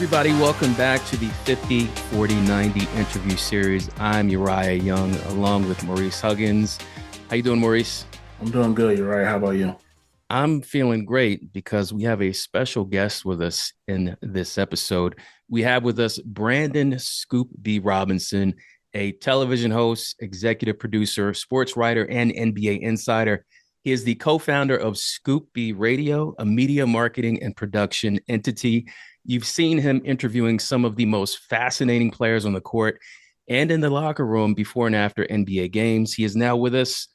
everybody. Welcome back to the 50, 40, 90 interview series. I'm Uriah Young, along with Maurice Huggins. How you doing, Maurice? I'm doing good. You're right. How about you? I'm feeling great because we have a special guest with us in this episode. We have with us Brandon Scoop B. Robinson, a television host, executive producer, sports writer, and NBA insider. He is the co-founder of Scoop B Radio, a media marketing and production entity. You've seen him interviewing some of the most fascinating players on the court and in the locker room before and after NBA games. He is now with us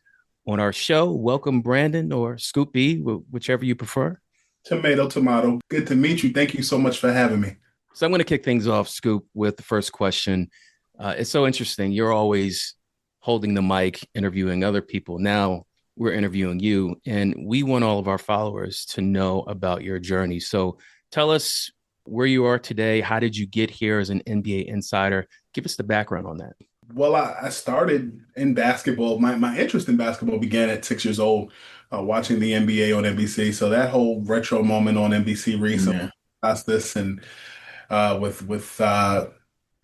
on our show. Welcome, Brandon, or Scoop B, whichever you prefer. Tomato, tomato. Good to meet you. Thank you so much for having me. So I'm going to kick things off, Scoop, with the first question. It's so interesting. You're always holding the mic, interviewing other people. Now we're interviewing you, and we want all of our followers to know about your journey. So tell us where you are today. How did you get here as an NBA insider? Give us the background on that. Well, I started in basketball. My interest in basketball began at 6 years old, watching the NBA on NBC. So that whole retro moment on NBC recently, this and with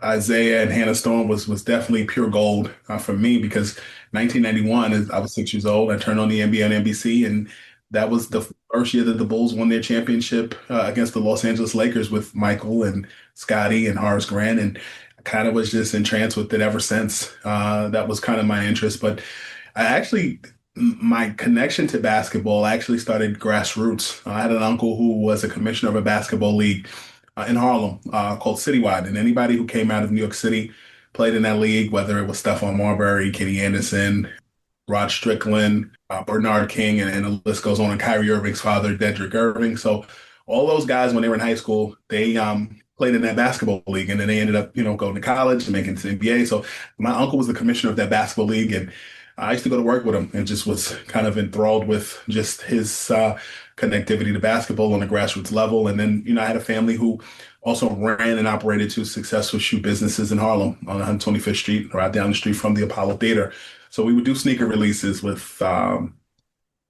Isaiah and Hannah Storm was definitely pure gold for me because 1991, I was 6 years old. I turned on the NBA on NBC, and that was the first year that the Bulls won their championship against the Los Angeles Lakers with Michael and Scotty and Horace Grant. And I kind of was just entranced with it ever since. That was kind of my interest. But my connection to basketball actually started grassroots. I had an uncle who was a commissioner of a basketball league in Harlem called Citywide. And anybody who came out of New York City played in that league, whether it was Stephon Marbury, Kenny Anderson, Rod Strickland, Bernard King, and the list goes on, and Kyrie Irving's father, Dedrick Irving. So all those guys, when they were in high school, they played in that basketball league, and then they ended up, going to college and making it to the NBA. So my uncle was the commissioner of that basketball league, and I used to go to work with him and just was kind of enthralled with just his connectivity to basketball on a grassroots level. And then, I had a family who also ran and operated two successful shoe businesses in Harlem on 125th Street, right down the street from the Apollo Theater. So we would do sneaker releases with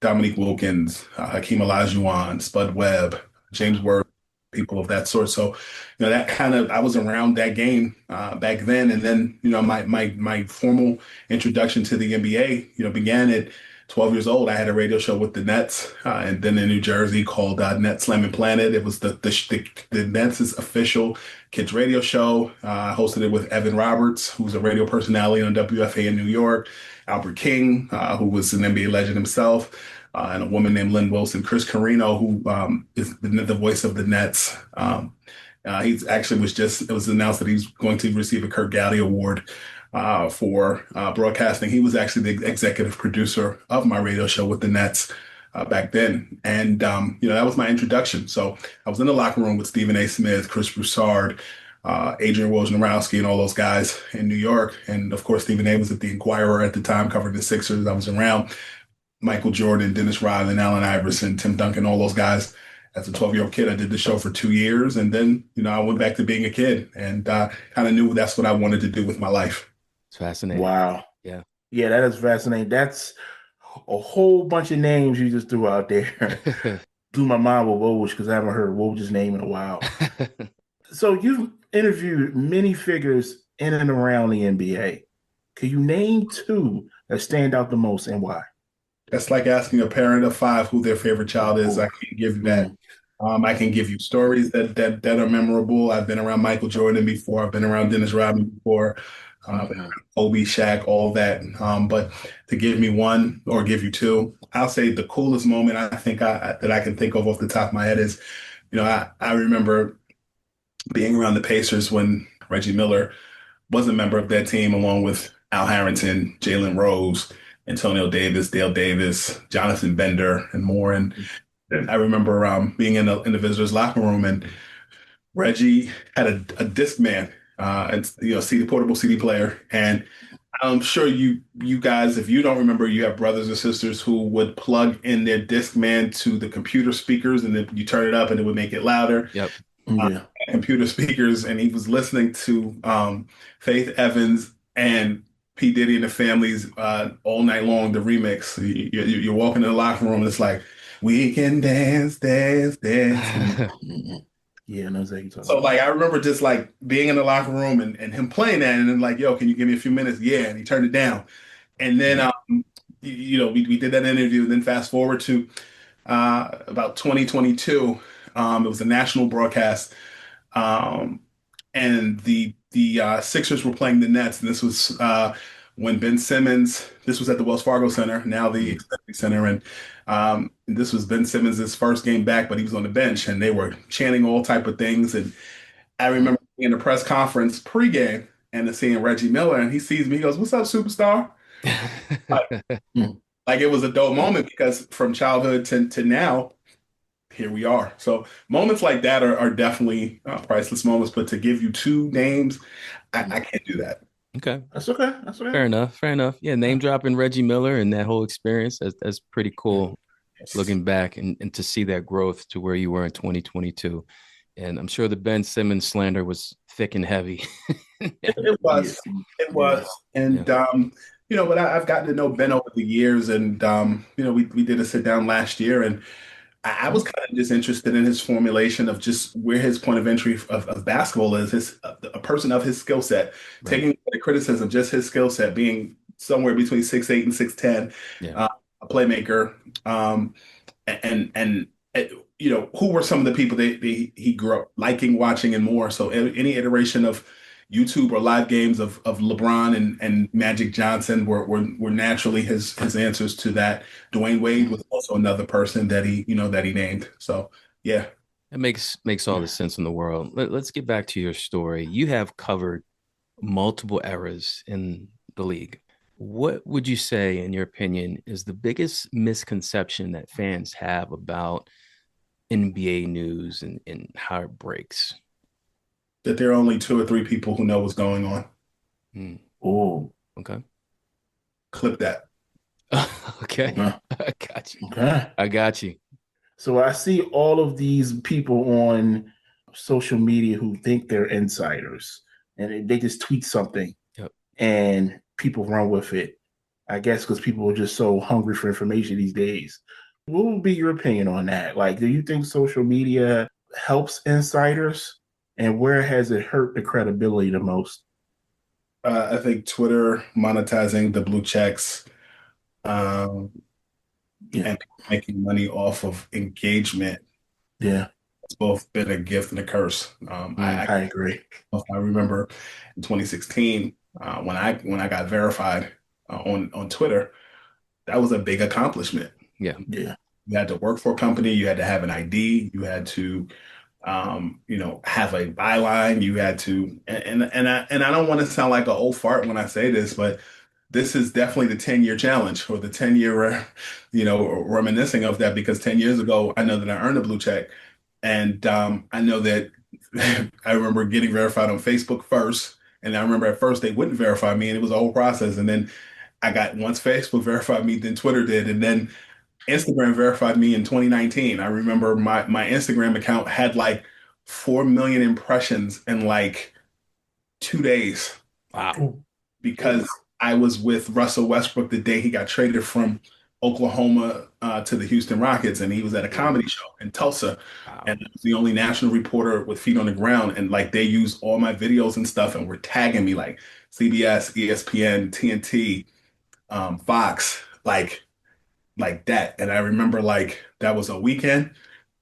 Dominique Wilkins, Hakeem Olajuwon, Spud Webb, James Worth, people of that sort. So, that kind of, I was around that game back then. And then, my formal introduction to the NBA, began at 12 years old. I had a radio show with the Nets, and then in New Jersey called Net Slamming Planet. It was the Nets' official kids radio show. I hosted it with Evan Roberts, who's a radio personality on WFA in New York, Albert King, who was an NBA legend himself, and a woman named Lynn Wilson, Chris Carino, who is the voice of the Nets. He's actually it was announced that he's going to receive a Kurt Gowdy Award for broadcasting. He was actually the executive producer of my radio show with the Nets back then. And, that was my introduction. So I was in the locker room with Stephen A. Smith, Chris Broussard, Adrian Wojnarowski, and all those guys in New York. And of course, Stephen A. was at the Inquirer at the time, covering the Sixers. I was around Michael Jordan, Dennis Rodman, Allen Iverson, Tim Duncan, all those guys. As a 12-year-old kid, I did the show for 2 years. And then, I went back to being a kid and kind of knew that's what I wanted to do with my life. It's fascinating. Wow. Yeah. Yeah, that is fascinating. That's a whole bunch of names you just threw out there. Blew my mind with Woj because I haven't heard Woj's name in a while. So you've interviewed many figures in and around the NBA. Can you name two that stand out the most and why? That's like asking a parent of five who their favorite child is. I can't give you that. I can give you stories that are memorable. I've been around Michael Jordan before. I've been around Dennis Rodman before. Kobe, Shaq, all that. But to give me one or give you two, I'll say the coolest moment I think that I can think of off the top of my head is, I remember being around the Pacers when Reggie Miller was a member of that team, along with Al Harrington, Jalen Rose, Antonio Davis, Dale Davis, Jonathan Bender, and more. And I remember being in the visitors' locker room, and Reggie had a Discman, and CD portable CD player. And I'm sure you guys, if you don't remember, you have brothers or sisters who would plug in their Discman to the computer speakers, and then you turn it up, and it would make it louder. Yep. Computer speakers, and he was listening to Faith Evans and P. Diddy and the Families all night long, the remix. You're walking in the locker room, and it's like, we can dance, dance, dance. Yeah, I know exactly what you're So talking like I remember just like being in the locker room and him playing that and then like, yo, can you give me a few minutes? Yeah, and he turned it down. And then about. we did that interview, and then fast forward to about 2022. It was a national broadcast, um, and the Sixers were playing the Nets, and this was when Ben Simmons. This was at the Wells Fargo Center, now the Mm. Xfinity Center, and this was Ben Simmons' first game back, but he was on the bench, and they were chanting all type of things. And I remember being in the press conference pregame and then seeing Reggie Miller, and he sees me, he goes, "What's up, superstar?" Like, Mm. like it was a dope moment because from childhood to now here we are. So moments like that are definitely priceless moments. But to give you two names, I Mm. can't do that. Okay. That's okay. That's okay. Fair enough. Fair enough. Yeah, name dropping Reggie Miller and that whole experience. That's pretty cool Yes. looking back and to see that growth to where you were in 2022. And I'm sure the Ben Simmons slander was thick and heavy. It Yeah. was. It Yeah. was. Yeah. And but I've gotten to know Ben over the years, and we did a sit down last year, and I was Mm. kind of just interested in his formulation of just where his point of entry of basketball is, his a person of his skill set, Right. taking the criticism, just his skill set being somewhere between 6'8" and 6'10", Yeah. a playmaker, um, and who were some of the people that he grew up liking, watching, and more. So any iteration of YouTube or live games of LeBron and Magic Johnson were naturally his answers to that. Dwayne Wade was also another person that he named. So yeah. It makes all the sense in the world. Let's get back to your story. You have covered multiple eras in the league. What would you say, in your opinion, is the biggest misconception that fans have about NBA news and how it breaks? That there are only two or three people who know what's going on. Hmm. Oh. Okay. Clip that. Okay. Okay. I got you. Okay. I got you. So I see all of these people on social media who think they're insiders, and they just tweet something Yep. and people run with it. I guess because people are just so hungry for information these days. What would be your opinion on that? Like, do you think social media helps insiders, and where has it hurt the credibility the most? I think Twitter monetizing the blue checks, um, Yeah, and making money off of engagement. yeah, It's both been a gift and a curse. Mm, I agree. I remember in 2016 when I got verified on Twitter, that was a big accomplishment. yeah. Yeah, You had to work for a company, you had to have an ID, you had to have a byline, you had to, and I don't want to sound like an old fart when I say this, but this is definitely the 10-year challenge or the 10-year, reminiscing of that because 10 years ago, I know that I earned a blue check. And I know that I remember getting verified on Facebook first. And I remember at first they wouldn't verify me and it was a whole process. And then once Facebook verified me, then Twitter did. And then Instagram verified me in 2019. I remember my Instagram account had like 4 million impressions in like 2 days Wow. ooh, ooh, because I was with Russell Westbrook the day he got traded from Oklahoma to the Houston Rockets, and he was at a Ooh, comedy show in Tulsa, wow. and I was the only national reporter with feet on the ground, and like they used all my videos and stuff, and were tagging me like CBS, ESPN, TNT, Fox, like that, and I remember like that was a weekend,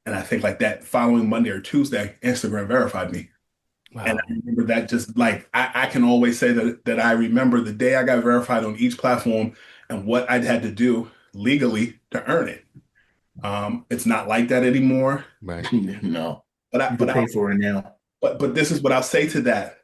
and I think like that following Monday or Tuesday, Instagram verified me. And Wow. I remember that just like I can always say that I remember the day I got verified on each platform and what I'd had to do legally to earn it. It's not like that anymore. Right. no, But I you can but I pay for it now. but this is what I'll say to that.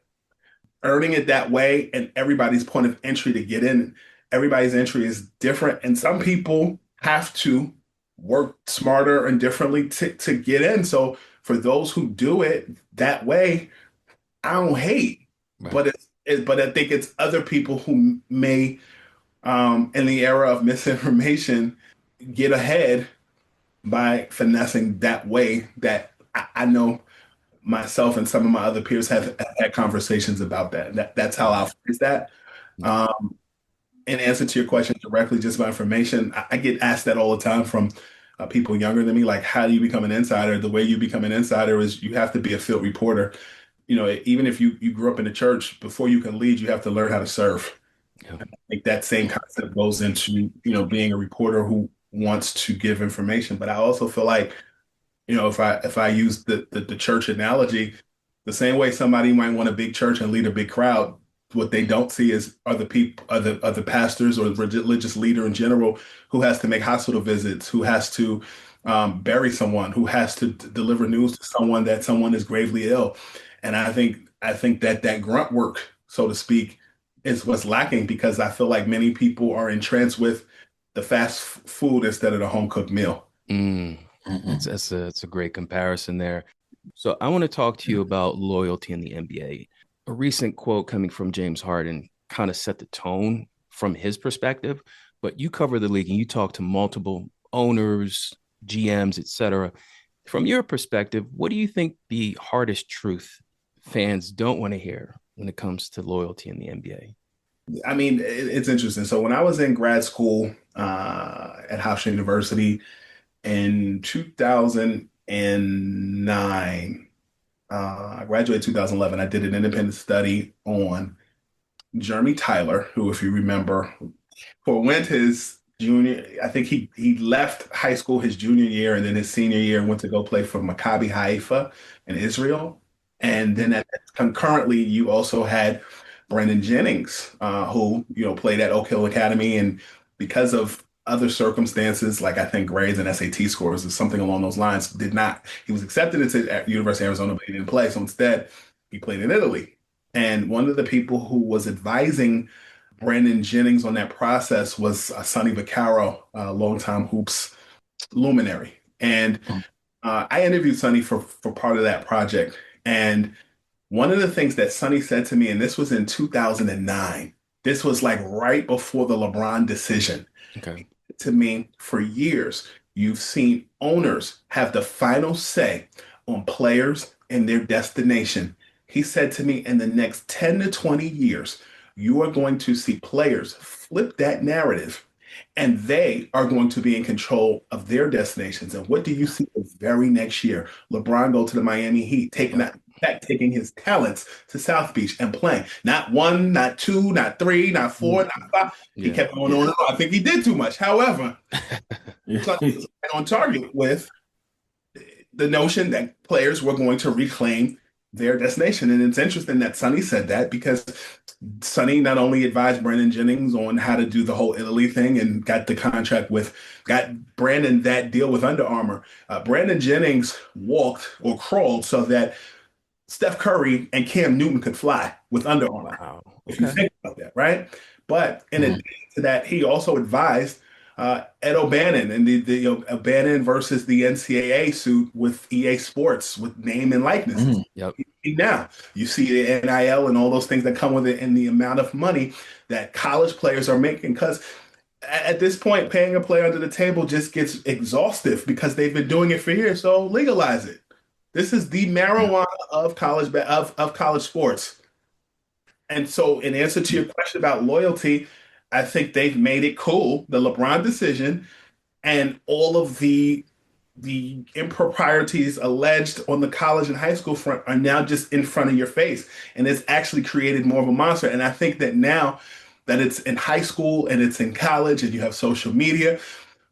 Earning it that way and everybody's point of entry to get in, everybody's entry is different. And some people have to work smarter and differently to get in. So for those who do it that way, I don't hate, Right. but but I think it's other people who may, in the era of misinformation, get ahead by finessing that way. That I know myself and some of my other peers have had conversations about that. That's how Right. I'll phrase that. Yeah. In answer to your question directly, just my information, I get asked that all the time from people younger than me, like, how do you become an insider? The way you become an insider is you have to be a field reporter. Even if you grew up in the church, before you can lead, you have to learn how to serve. Yeah. I think that same concept goes into, being a reporter who wants to give information. But I also feel like, if I use the church analogy, the same way somebody might want a big church and lead a big crowd, what they don't see is other people, other pastors or the religious leader in general who has to make hospital visits, who has to bury someone, who has to deliver news to someone that someone is gravely ill. And I think that grunt work, so to speak, is what's lacking because I feel like many people are entranced with the fast food instead of the home cooked meal. Mm. That's a great comparison there. So I want to talk to you about loyalty in the NBA. A recent quote coming from James Harden kind of set the tone from his perspective, but you cover the league and you talk to multiple owners, GMs, etc. From your perspective, what do you think the hardest truth fans don't want to hear when it comes to loyalty in the NBA? I mean, it's interesting. So when I was in grad school at Hofstra University in 2009, I graduated 2011. I did an independent study on Jeremy Tyler, who, if you remember, forwent his junior. I think he left high school his junior year, and then his senior year went to go play for Maccabi Haifa in Israel. And then concurrently, you also had Brandon Jennings, who played at Oak Hill Academy, and because of other circumstances, like I think grades and SAT scores or something along those lines, did not. He was accepted into University of Arizona, but he didn't play. So instead, he played in Italy. And one of the people who was advising Brandon Jennings on that process was Sonny Vaccaro, a longtime hoops luminary. And I interviewed Sonny for part of that project. And one of the things that Sonny said to me, and this was in 2009, this was like right before the LeBron decision. Okay. To me, for years, you've seen owners have the final say on players and their destination. He said to me, in the next 10 to 20 years, you are going to see players flip that narrative and they are going to be in control of their destinations. And what do you see the very next year? LeBron go to the Miami Heat, taking his talents to South Beach and playing. Not one, not two, not three, not four, not five. He kept going on and on. I think he did too much. However, Sonny on target with the notion that players were going to reclaim their destination. And it's interesting that Sonny said that because Sonny not only advised Brandon Jennings on how to do the whole Italy thing and got Brandon that deal with Under Armour. Brandon Jennings walked or crawled so that Steph Curry and Cam Newton could fly with Under Armour. Wow. If you think about that, right? But in addition to that, he also advised Ed O'Bannon and the O'Bannon versus the NCAA suit with EA Sports with name and likeness. Yep. Now you see the NIL and all those things that come with it and the amount of money that college players are making. Because at this point, paying a player under the table just gets exhaustive because they've been doing it for years. So legalize it. This is the marijuana of college sports. And so, in answer to your question about loyalty, I think they've made it cool. The LeBron decision and all of the improprieties alleged on the college and high school front are now just in front of your face, and it's actually created more of a monster. And I think that now that it's in high school and it's in college, and you have social media,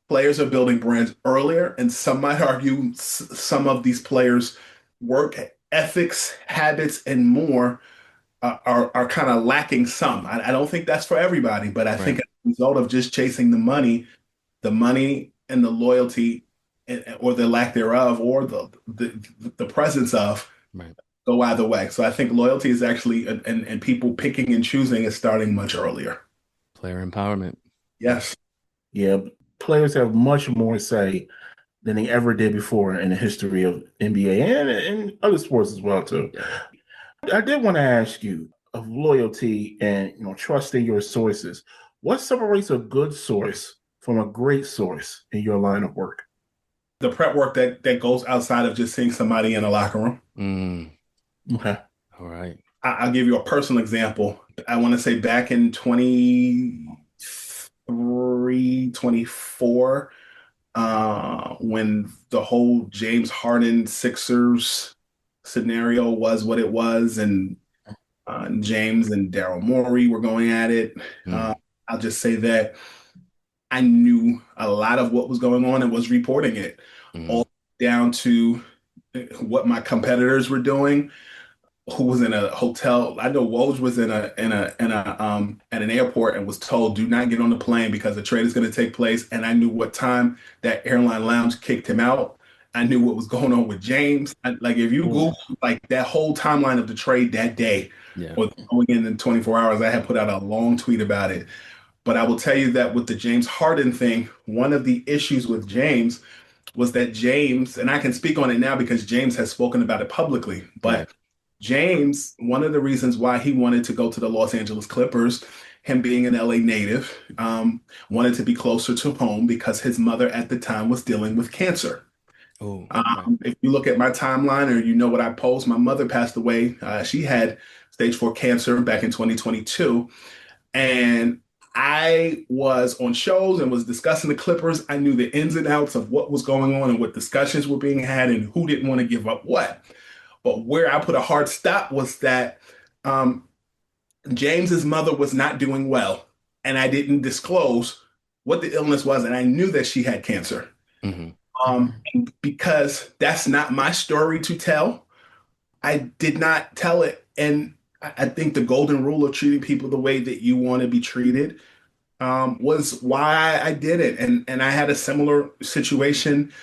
players are building brands earlier, and some might argue some of these players' work ethics, habits, and more are kind of lacking some. I don't think that's for everybody, but I think as a result of just chasing the money and the loyalty, or the lack thereof, or the presence of, go either way. So I think loyalty is actually, and people picking and choosing is starting much earlier. Player empowerment. Yes. Yeah, players have much more say than they ever did before in the history of NBA and other sports as well too. Yeah. I did want to ask you of loyalty and trusting your sources. What separates a good source from a great source in your line of work? The prep work that goes outside of just seeing somebody in a locker room. Okay. All right. I'll give you a personal example. I want to say back in 23, 24, when the whole James Harden Sixers scenario was what it was, and James and Daryl Morey were going at it. Uh, Mm, I'll just say that I knew a lot of what was going on and was reporting it, mm, all down to what my competitors were doing, who was in a hotel. I know Woj was in a at an airport and was told, do not get on the plane because the trade is going to take place. And I knew what time that airline lounge kicked him out. I knew what was going on with James. Like if you Ooh. Google like that whole timeline of the trade that day yeah. or going in 24 hours, I had put out a long tweet about it. But I will tell you that with the James Harden thing, one of the issues with James was that James, and I can speak on it now because James has spoken about it publicly, Right. but James, one of the reasons why he wanted to go to the Los Angeles Clippers, him being an LA native, wanted to be closer to home because his mother at the time was dealing with cancer. Oh, okay. If you look at my timeline or you know what I post, my mother passed away. She had stage 4 cancer back in 2022. And I was on shows and was discussing the Clippers. I knew the ins and outs of what was going on and what discussions were being had and who didn't want to give up what. But where I put a hard stop was that um, James's mother was not doing well, and I didn't disclose what the illness was, and I knew that she had cancer. Hmm. And because that's not my story to tell, I did not tell it. And I think the golden rule of treating people the way that you want to be treated was why I did it. And I had a similar situation.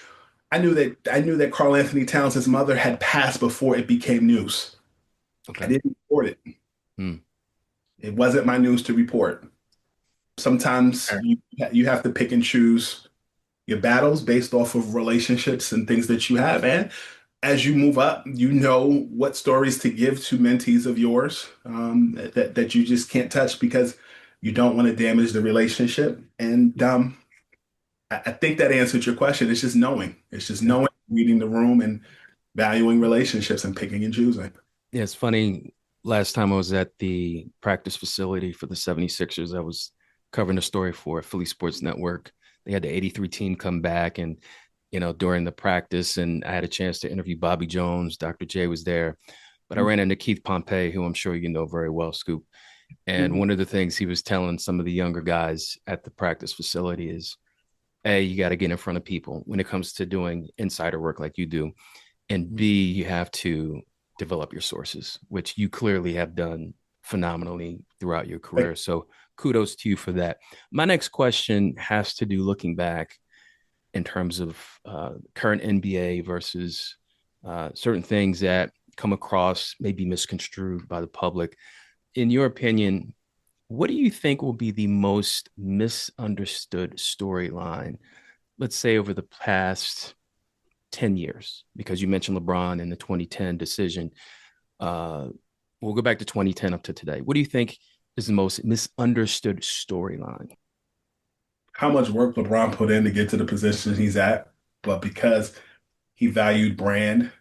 I knew that Carl Anthony Towns' mother had passed before it became news. I Okay. didn't report it. Mm, It wasn't my news to report. Sometimes you have to pick and choose your battles based off of relationships and things that you have. And as you move up, you know what stories to give to mentees of yours that you just can't touch because you don't want to damage the relationship. And I think that answered your question. It's just knowing. It's just yeah. knowing, reading the room, and valuing relationships and picking and choosing. Yeah, it's funny. Last time I was at the practice facility for the 76ers, I was covering a story for Philly Sports Network. They had the 83 team come back and, during the practice, and I had a chance to interview Bobby Jones. Dr. J was there, but I ran into Keith Pompey, who I'm sure you know very well, Scoop. And Mhm. one of the things he was telling some of the younger guys at the practice facility is, A, you got to get in front of people when it comes to doing insider work like you do. And B, you have to develop your sources, which you clearly have done phenomenally throughout your career. So kudos to you for that. My next question has to do looking back in terms of current NBA versus certain things that come across maybe misconstrued by the public. In your opinion, what do you think will be the most misunderstood storyline, let's say over the past 10 years? Because you mentioned LeBron and the 2010 decision. Uh, we'll go back to 2010 up to today. What do you think is the most misunderstood storyline? How much work LeBron put in to get to the position he's at, but because he valued brand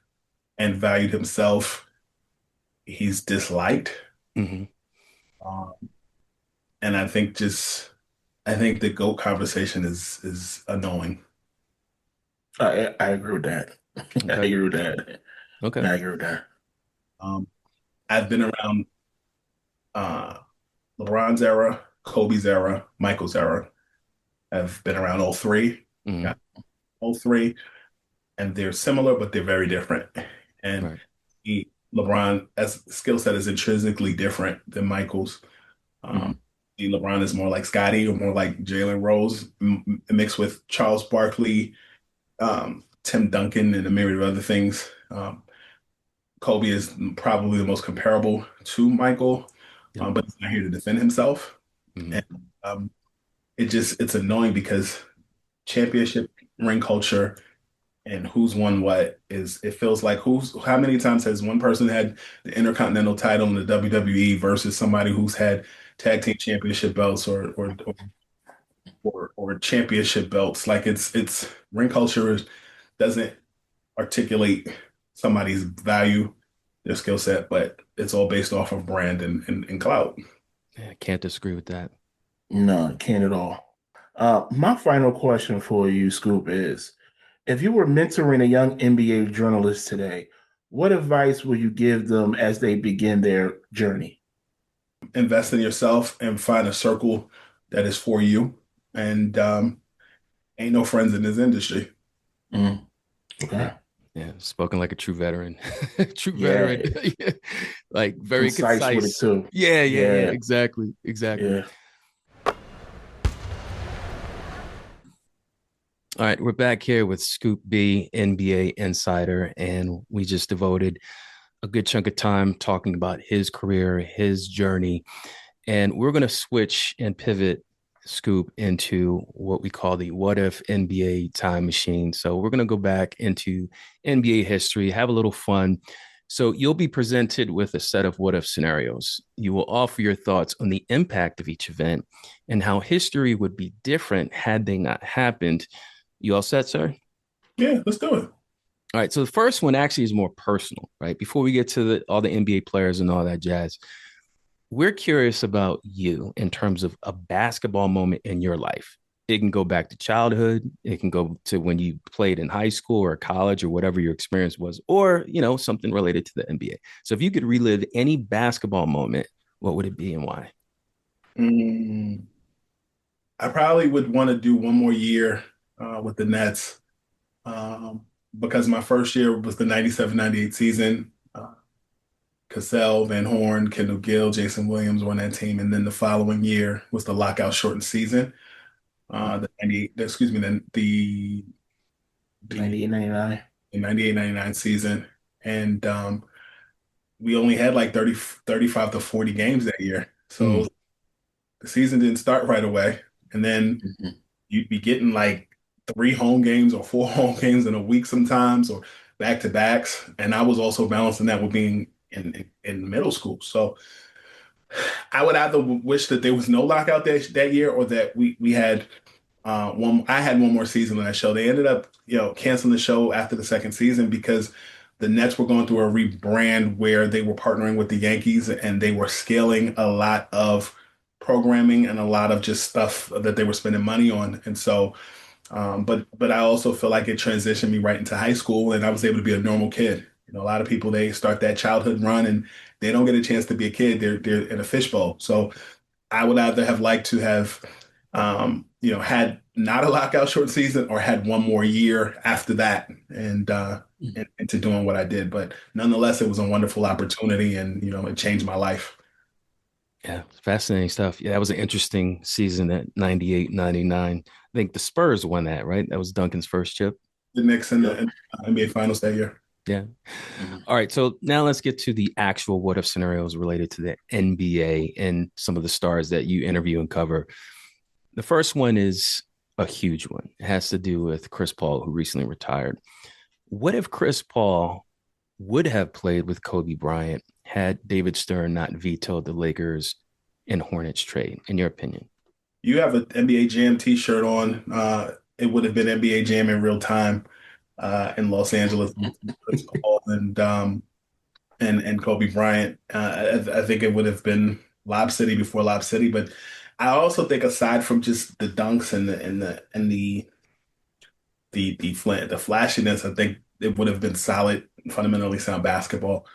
and valued himself, he's disliked. Mm-hmm. Um, and I think the GOAT conversation is annoying. I agree with that. I Okay. agree with that. Okay. I agree with that. Um, I've been around uh, LeBron's era, Kobe's era, Michael's era. I've been around all three. Mm-hmm. Got all three, and they're similar, but they're very different. And Right. LeBron, as skill set, is intrinsically different than Michael's. Mm-hmm. Um, LeBron is more like Scotty or more like Jalen Rose, mixed with Charles Barkley, Tim Duncan, and a myriad of other things. Kobe is probably the most comparable to Michael, Yep. but he's not here to defend himself. Mm-hmm. And it's annoying because championship ring culture and who's won what is it feels like who's how many times has one person had the Intercontinental title in the WWE versus somebody who's had tag team championship belts or championship belts. Like it's ring culture doesn't articulate somebody's value, their skill set, but it's all based off of brand and clout. Yeah, I can't disagree with that. No, can't at all. My final question for you, Scoop, is if you were mentoring a young NBA journalist today, what advice would you give them as they begin their journey? Invest in yourself and find a circle that is for you. And ain't no friends in this industry. Mm, Yeah. okay. Yeah. Spoken like a true veteran. True veteran. Yeah. Like very Concise with it concise. too. Yeah, yeah, yeah. Yeah. Exactly. Exactly. Yeah. All right, we're back here with Scoop B, NBA insider, and we just devoted a good chunk of time talking about his career, his journey, and we're going to switch and pivot Scoop into what we call the what if NBA time machine. So we're going to go back into NBA history, have a little fun. So you'll be presented with a set of what if scenarios. You will offer your thoughts on the impact of each event and how history would be different had they not happened. You all set, sir? Yeah, let's do it. All right. So the first one actually is more personal, right? Before we get to all the NBA players and all that jazz, we're curious about you in terms of a basketball moment in your life. It can go back to childhood. It can go to when you played in high school or college or whatever your experience was, or, something related to the NBA. So if you could relive any basketball moment, what would it be and why? Mm, I probably would want to do one more year with the Nets because my first year was the 97-98 season. Cassell, Van Horn, Kendall Gill, Jason Williams were on that team. And then the following year was the lockout shortened season. The 98, excuse me, then the 98, 99. 98-99 season. And we only had like 35 to 40 games that year. Mm, So the season didn't start right away. And then Mhm. you'd be getting like three home games or four home games in a week sometimes, or back to backs. And I was also balancing that with being in middle school. So I would either wish that there was no lockout that year or that we had one. I had one more season on that show. They ended up, canceling the show after the second season because the Nets were going through a rebrand where they were partnering with the Yankees and they were scaling a lot of programming and a lot of just stuff that they were spending money on. And so, but I also feel like it transitioned me right into high school, and I was able to be a normal kid. A lot of people, they start that childhood run and they don't get a chance to be a kid. They're in a fishbowl. So I would either have liked to have, had not a lockout short season or had one more year after that and into doing what I did. But nonetheless, it was a wonderful opportunity and, it changed my life. yeah, fascinating stuff. Yeah, that was an interesting season at 98, 99. I think the Spurs won that, right? That was Duncan's first chip. The Knicks Yep. in the NBA Finals that year. Yeah. Mhm. All right. So now let's get to the actual what if scenarios related to the NBA and some of the stars that you interview and cover. The first one is a huge one. It has to do with Chris Paul, who recently retired. What if Chris Paul would have played with Kobe Bryant had David Stern not vetoed the Lakers and Hornets trade, in your opinion? You have an NBA Jam T-shirt on. It would have been NBA Jam in real time in Los Angeles. Chris Paul and Kobe Bryant. I think it would have been Lob City before Lob City, but I also think aside from just the dunks and the flashiness, I think it would have been solid, fundamentally sound basketball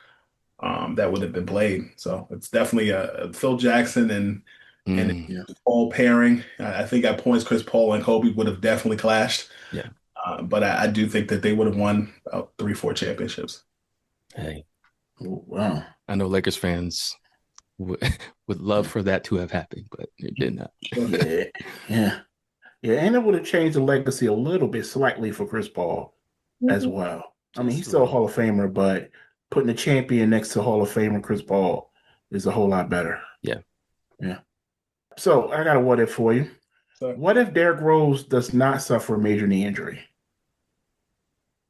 that would have been played. So it's definitely a Phil Jackson and Mm, Yeah. Paul pairing. I think at points Chris Paul and Kobe would have definitely clashed. yeah. But I do think that they would have won about three, four championships. Hey, Oh, wow. I know Lakers fans would, would love Yeah. for that to have happened, but it did not. Sure. Yeah. Yeah. Yeah. And it would have changed the legacy a little bit slightly for Chris Paul as well. I mean, he's Just a still a little. Hall of Famer, but putting a champion next to Hall of Famer Chris Paul is a whole lot better. Yeah. Yeah. So I got a what if for you. So What if Derrick Rose does not suffer a major knee injury?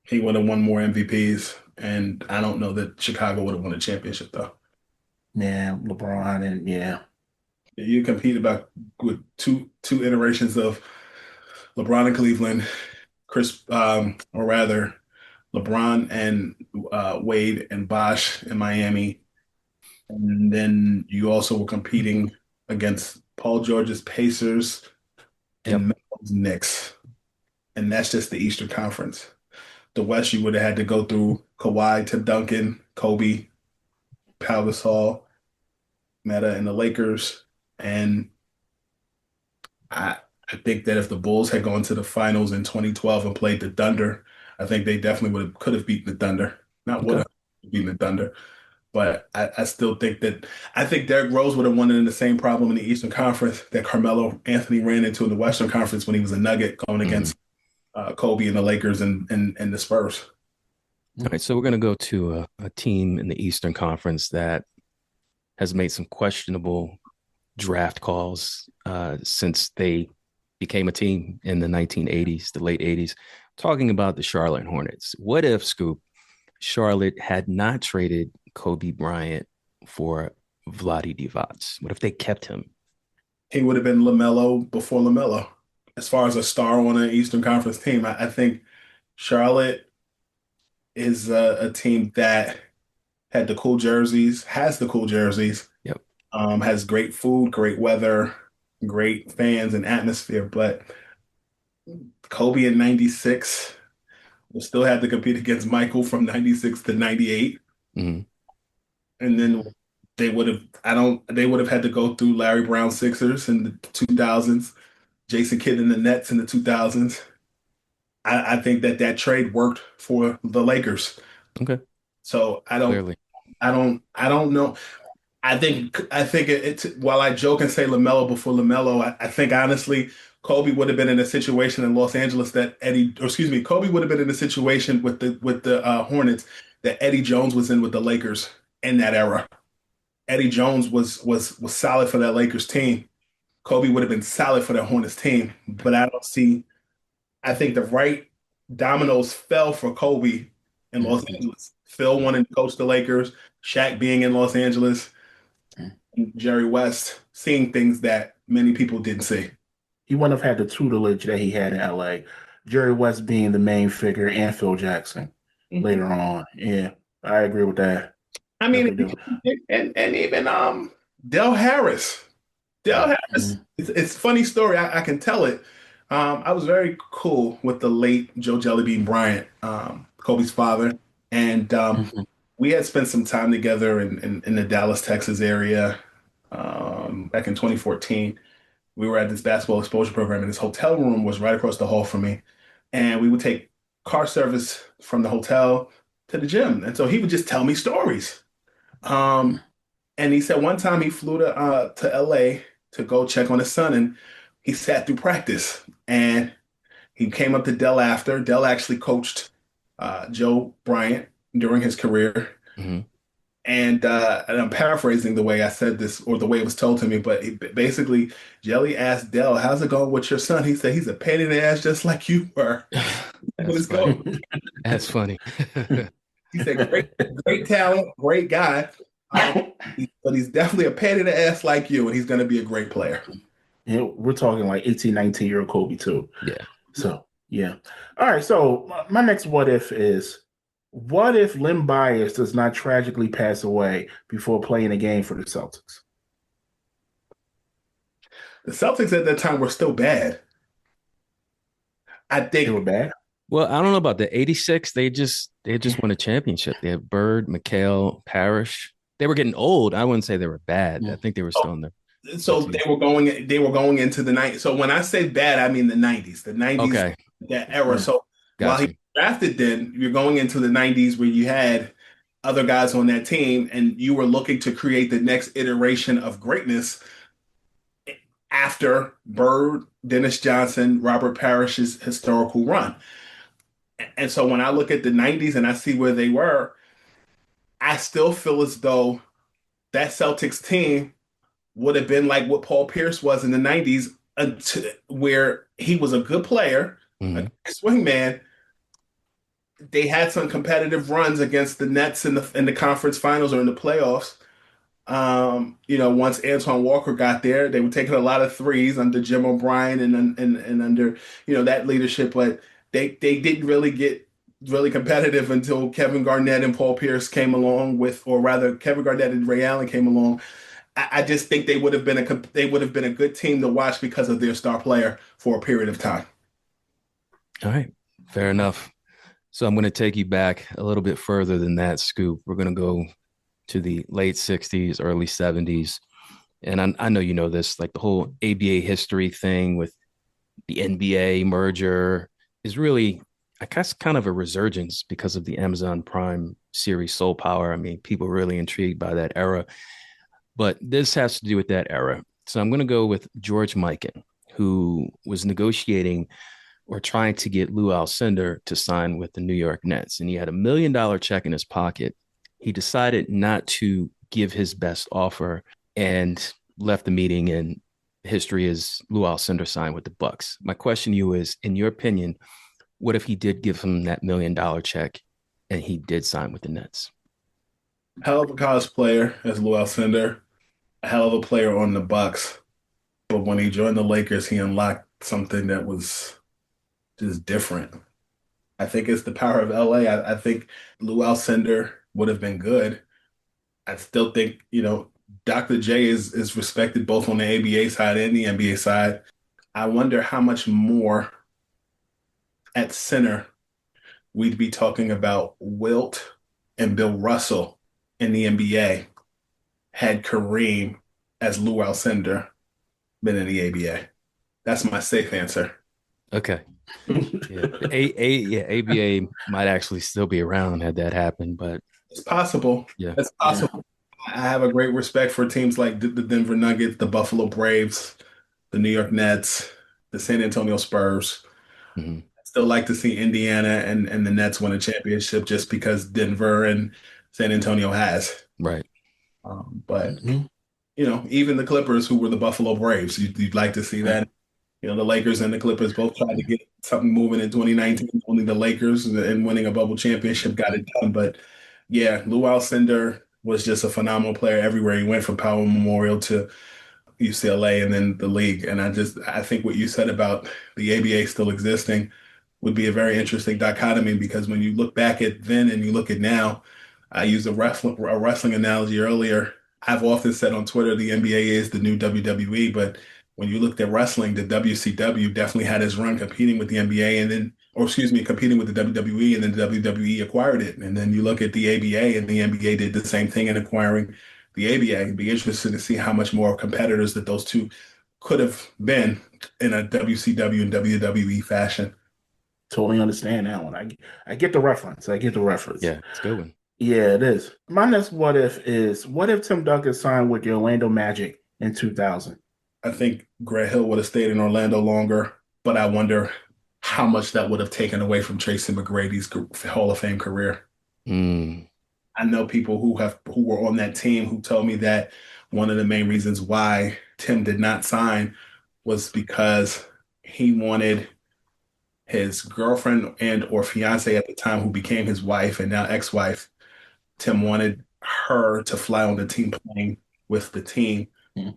he would have won more MVPs, and I don't know that Chicago would have won a championship though. Yeah, LeBron and yeah. You compete about with two iterations of LeBron in Cleveland, or rather LeBron and Wade and Bosh in Miami, and then you also were competing against Paul George's Pacers, Yep. and Melo's Knicks. And that's just the Eastern Conference. The West, you would have had to go through Kawhi, Tim Duncan, Kobe, Pau Gasol, Meta, and the Lakers. And I, I think that if the Bulls had gone to the finals in 2012 and played the Thunder, I think they definitely could have beaten the Thunder. Not would Okay. have beaten the Thunder. But I still think that I think Derrick Rose would have won in the same problem in the Eastern Conference that Carmelo Anthony ran into in the Western Conference when he was a Nugget going Mhm. against Kobe and the Lakers and the Spurs. All right. So we're going to go to a team in the Eastern Conference that has made some questionable draft calls since they became a team in the 1980s, the late 80s. Talking about the Charlotte Hornets. What if, Scoop, Charlotte had not traded Kobe Bryant for Vlade Divac? What if they kept him? He would have been LaMelo before LaMelo. As far as a star on an Eastern Conference team, I think Charlotte is a team that had the cool jerseys, has the cool jerseys, Yep. has great food, great weather, great fans and atmosphere. But Kobe in 96 will still have to compete against Michael from 96 to 98. Mm-hmm. And then they would have had to go through Larry Brown Sixers in the 2000s, Jason Kidd in the Nets in the 2000s. I think that trade worked for the Lakers. Okay. So Clearly. I don't know. I think while I joke and say LaMelo before LaMelo, I think honestly Kobe would have been in a situation in Los Angeles that Kobe would have been in a situation with the Hornets that Eddie Jones was in with the Lakers in that era. Eddie Jones was solid for that Lakers team. Kobe would have been solid for that Hornets team, but I don't see. I think the right dominoes fell for Kobe in Los Angeles. Phil wanted to coach the Lakers, Shaq being in Los Angeles, and Jerry West seeing things that many people didn't see. He wouldn't have had the tutelage that he had in LA. Jerry West being the main figure and Phil Jackson later on. Yeah, I agree with that. I mean, Definitely do. and even Del Harris. Del Harris. Mhm. It's a funny story. I can tell it. I was very cool with the late Joe Jellybean Bryant, Kobe's father, and Mhm. we had spent some time together in the Dallas, Texas area back in 2014. We were at this basketball exposure program, and this hotel room was right across the hall from me. And we would take car service from the hotel to the gym. And so he would just tell me stories. Um, and he said one time he flew to LA to go check on his son, and he sat through practice. And he came up to Dell after. Dell actually coached Joe Bryant during his career. Mm-hmm. And I'm paraphrasing the way I said this or the way it was told to me, but basically, Jelly asked Dell, "How's it going with your son?" He said, "He's a pain in the ass just like you were." What That's is funny. going? That's funny. He said, "Great talent, great guy, but he's definitely a pain in the ass like you, and he's going to be a great player." Yeah, we're talking like 18, 19-year-old Kobe too. Yeah. So yeah. All right. So my next what if is what if Lim Bias does not tragically pass away before playing a game for the Celtics? The Celtics at that time were still bad. I They were think. bad. Well, I don't know about the 86. They just won a championship. They had Bird, McHale, Parrish. They were getting old. I wouldn't say they were bad. I think they were still in their So teens. they were going into the night. So when I say bad, I mean the 90s. The 90s, Okay. that era. Yeah. So while Got he you. drafted then, you're going into the 90s where you had other guys on that team and you were looking to create the next iteration of greatness after Bird, Dennis Johnson, Robert Parrish's historical run. And so when I look at the 90s and I see where they were, I still feel as though that Celtics team would have been like what Paul Pierce was in the 90s, where he was a good player, a Mhm. swingman. They had some competitive runs against the Nets in the conference finals or in the playoffs. Once Antoine Walker got there, they were taking a lot of threes under Jim O'Brien and under that leadership, but they didn't really get really competitive until Kevin Garnett and Paul Pierce came along or rather Kevin Garnett and Ray Allen came along. I just think they would have been a good team to watch because of their star player for a period of time. All right, fair enough. So I'm going to take you back a little bit further than that, Scoop. We're going to go to the late 60s, early 70s. And I know you know this, like the whole ABA history thing with the NBA merger is really, I guess, kind of a resurgence because of the Amazon Prime series Soul Power. I mean, people are really intrigued by that era, but this has to do with that era. So I'm going to go with George Mikan, who was negotiating or trying to get Lou Alcindor to sign with the New York Nets. And he had $1 million check in his pocket. He decided not to give his best offer and left the meeting. And history is Lou Alcindor signed with the Bucks. My question to you is, in your opinion, what if he did give him that $1 million check and he did sign with the Nets? Hell of a college player as Lou Alcindor, a hell of a player on the Bucks. But when he joined the Lakers, he unlocked something that was just different. I think it's the power of LA. I think Lou Alcindor would have been good. I still think, Dr. J is respected both on the ABA side and the NBA side. I wonder how much more at center we'd be talking about Wilt and Bill Russell in the NBA had Kareem as Lou Alcindor been in the ABA. That's my safe answer. Okay. Yeah. Yeah, ABA might actually still be around had that happened, but It's possible. yeah. It's Yeah. possible. I have a great respect for teams like the Denver Nuggets, the Buffalo Braves, the New York Nets, the San Antonio Spurs. Mhm. I still like to see Indiana and the Nets win a championship just because Denver and San Antonio has. Right. But Mhm. even the Clippers, who were the Buffalo Braves, you'd like to see Right. that. The Lakers and the Clippers both tried to get something moving in 2019. Only the Lakers and winning a bubble championship got it done. But yeah, Lou Alcindor was just a phenomenal player everywhere he went, from Power Memorial to UCLA and then the league. And I think what you said about the ABA still existing would be a very interesting dichotomy, because when you look back at then and you look at now, I used a wrestling analogy earlier. I've often said on Twitter the NBA is the new WWE, but when you looked at wrestling, the WCW definitely had its run competing with the NBA, and then, or excuse me, competing with the WWE, and then the WWE acquired it. And then you look at the ABA, and the NBA did the same thing in acquiring the ABA. It'd be interesting to see how much more competitors that those two could have been in a WCW and WWE fashion. Totally understand that one. I get the reference. I get the reference. Yeah, it's a good one. Yeah, it is. My next what if is, what if Tim Duncan signed with the Orlando Magic in 2000? I think Grant Hill would have stayed in Orlando longer, but I wonder how much that would have taken away from Tracy McGrady's Hall of Fame career. Mm, I know people who were on that team who told me that one of the main reasons why Tim did not sign was because he wanted his girlfriend and or fiance at the time, who became his wife and now ex-wife. Tim wanted her to fly on the team plane with the team, Mhm.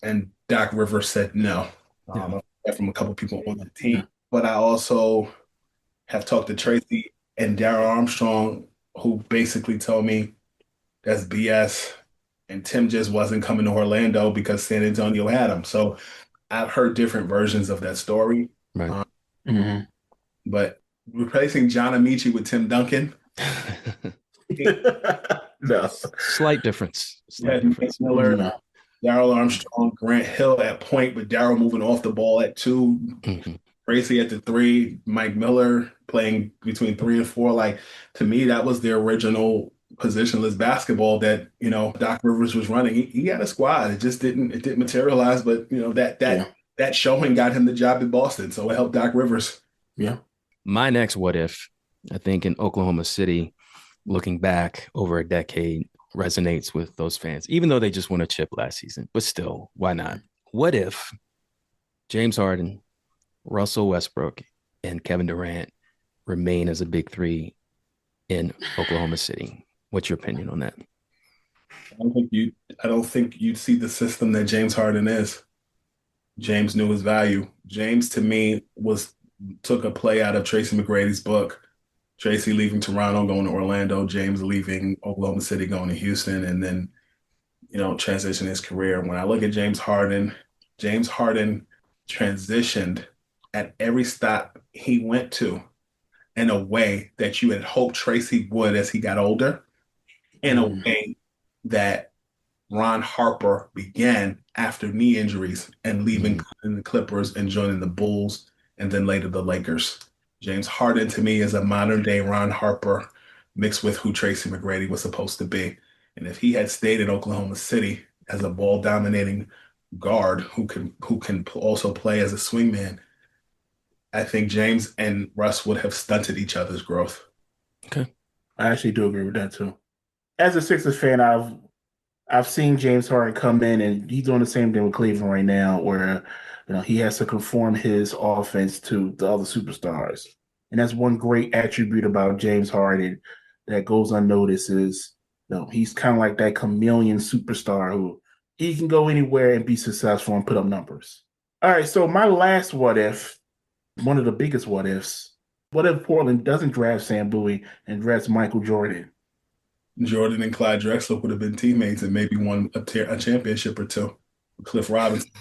and Doc Rivers said no. yeah. I've heard that from a couple people on the team, Yeah. but I also have talked to Tracy and Darryl Armstrong, who basically told me that's BS, and Tim just wasn't coming to Orlando because San Antonio had him. So I've heard different versions of that story. Right. Um, Mhm. but replacing John Amici with Tim Duncan, No. Slight difference. you Slight had Mike difference. Miller, No. Darryl Armstrong, Grant Hill at point, with Darryl moving off the ball at two, Mhm. Tracy at the three, Mike Miller playing between three and four. Like, to me, that was the original positionless basketball that Doc Rivers was running. He had a squad. It didn't materialize, but that Yeah. that that showing got him the job in Boston, so it helped Doc Rivers. Yeah. My next what if, I think in Oklahoma City, looking back over a decade, resonates with those fans, even though they just won a chip last season. But still, why not? What if James Harden, Russell Westbrook, and Kevin Durant remain as a big three in Oklahoma City? What's your opinion on that? I don't think you'd see the system that James Harden is. James knew his value. James, to me, was took a play out of Tracy McGrady's book. Tracy leaving Toronto, going to Orlando, James leaving Oklahoma City, going to Houston, and then transition his career. When I look at James Harden transitioned at every stop he went to in a way that you had hoped Tracy would as he got older, in a Mm. way that Ron Harper began after knee injuries and leaving Mm. the Clippers and joining the Bulls and then later the Lakers. James Harden to me is a modern day Ron Harper mixed with who Tracy McGrady was supposed to be. And if he had stayed in Oklahoma City as a ball dominating guard who can also play as a swingman, I think James and Russ would have stunted each other's growth. Okay. I actually do agree with that too. As a Sixers fan, I've seen James Harden come in and he's doing the same thing with Cleveland right now, where he has to conform his offense to the other superstars. And that's one great attribute about James Harden that goes unnoticed is he's kind of like that chameleon superstar who he can go anywhere and be successful and put up numbers. All right, so my last what if, one of the biggest what ifs, what if Portland doesn't draft Sam Bowie and drafts Michael Jordan? Jordan and Clyde Drexler would have been teammates and maybe won a championship or two. Cliff Robinson.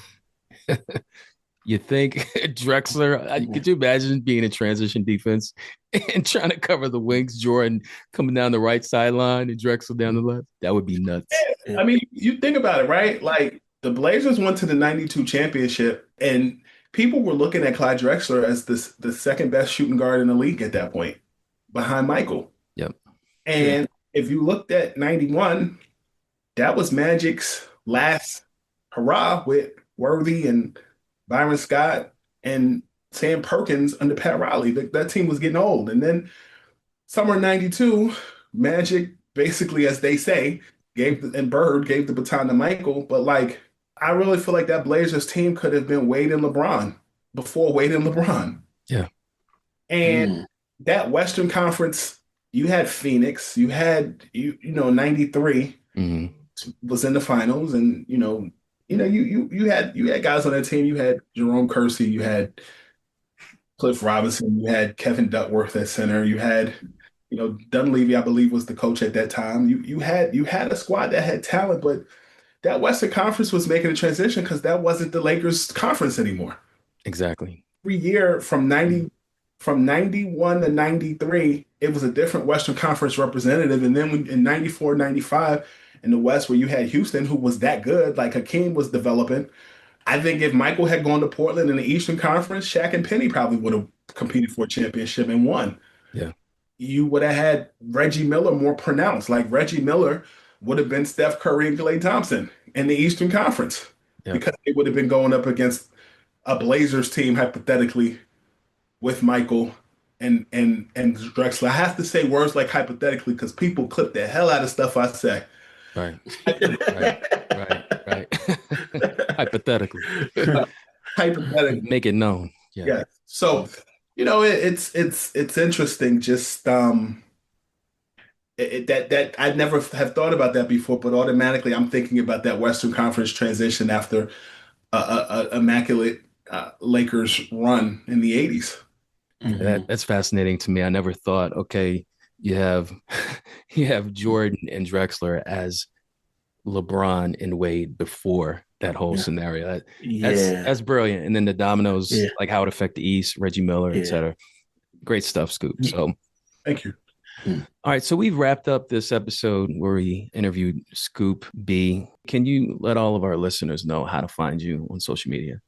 You think Drexler, could you imagine being in transition defense and trying to cover the wings, Jordan coming down the right sideline and Drexler down the left? That would be nuts. I mean, you think about it, right? Like the Blazers went to the 92 championship and people were looking at Clyde Drexler as the second best shooting guard in the league at that point, behind Michael. Yep. And if you looked at 91, that was Magic's last hurrah with Worthy and Byron Scott and Sam Perkins under Pat Riley. That team was getting old. And then summer 92, Magic basically, as they say, and Bird gave the baton to Michael. But like, I really feel like that Blazers team could have been Wade and LeBron before Wade and LeBron. Yeah. And that Western Conference, you had Phoenix, you had 93 was in the finals, and you had guys on that team. You had Jerome Kersey, you had Cliff Robinson, you had Kevin Duckworth at center, you had Dunleavy, I believe, was the coach at that time. You had a squad that had talent, but that Western Conference was making a transition because that wasn't the Lakers conference anymore. Exactly. Every year from 91 to 93, it was a different Western Conference representative. And then in 94, 95, in the West, where you had Houston, who was that good, like Hakeem was developing. I think if Michael had gone to Portland in the Eastern Conference, Shaq and Penny probably would have competed for a championship and won. Yeah. You would have had Reggie Miller more pronounced. Like Reggie Miller would have been Steph Curry and Klay Thompson in the Eastern Conference because they would have been going up against a Blazers team, hypothetically, with Michael and Drexler. I have to say words like hypothetically because people clip the hell out of stuff I say. Right. Right. Hypothetically. Hypothetically. Make it known. Yeah. So, it's interesting. Just that I never have thought about that before, but automatically I'm thinking about that Western Conference transition after a immaculate Lakers run in the 80s. That's fascinating to me. I never thought, okay, you have Jordan and Drexler as LeBron and Wade before that whole scenario. That's brilliant. And then the dominoes, like how it affect the East, Reggie Miller, etc. Great stuff, Scoop. So thank you. All right, so we've wrapped up this episode where we interviewed Scoop B. Can you let all of our listeners know how to find you on social media?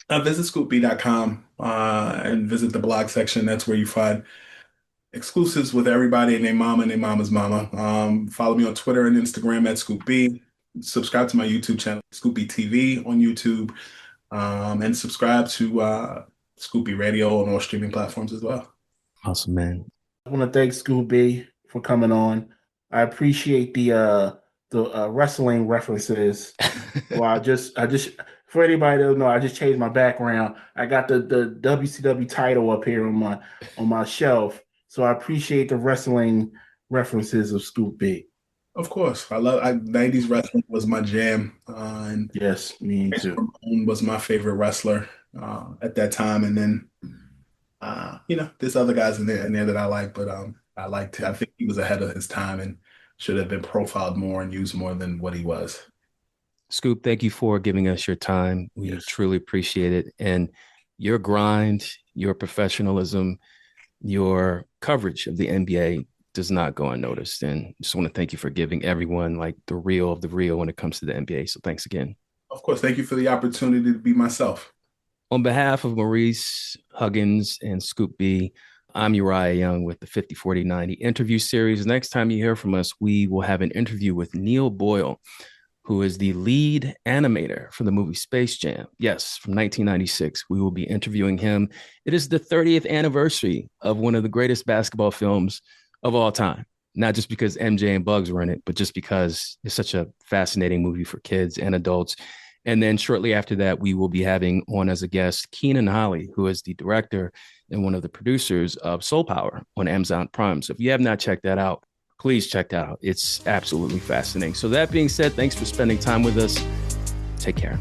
Visit scoopb.com and visit the blog section. That's where you find exclusives with everybody and their mama and their mama's mama. Follow me on Twitter and Instagram at ScoopB. Subscribe to my YouTube channel, ScoopB TV on YouTube, and subscribe to ScoopB Radio on all streaming platforms as well. Awesome, man. I want to thank Scoop B for coming on. I appreciate the wrestling references. Well, I just for anybody that don't know, I just changed my background. I got the WCW title up here on my shelf. So I appreciate the wrestling references of Scoop B. Of course. 90s wrestling was my jam. And yes, me too. Ramon was my favorite wrestler at that time. And then there's other guys in there that I like, but I think he was ahead of his time and should have been profiled more and used more than what he was. Scoop, thank you for giving us your time. We Yes. truly appreciate it. And your grind, your professionalism, your coverage of the NBA does not go unnoticed. And just want to thank you for giving everyone like the real of the real when it comes to the NBA. So thanks again. Of course, thank you for the opportunity to be myself. On behalf of Maurice Huggins and Scoop B, I'm Uriah Young with the 50-40-90 interview series. Next time you hear from us, we will have an interview with Neil Boyle, who is the lead animator for the movie Space Jam. Yes, from 1996. We will be interviewing him. It is the 30th anniversary of one of the greatest basketball films of all time. Not just because MJ and Bugs were in it, but just because it's such a fascinating movie for kids and adults. And then shortly after that, we will be having on as a guest Keenan Holly, who is the director and one of the producers of Soul Power on Amazon Prime. So if you have not checked that out, please check that out. It's absolutely fascinating. So that being said, thanks for spending time with us. Take care.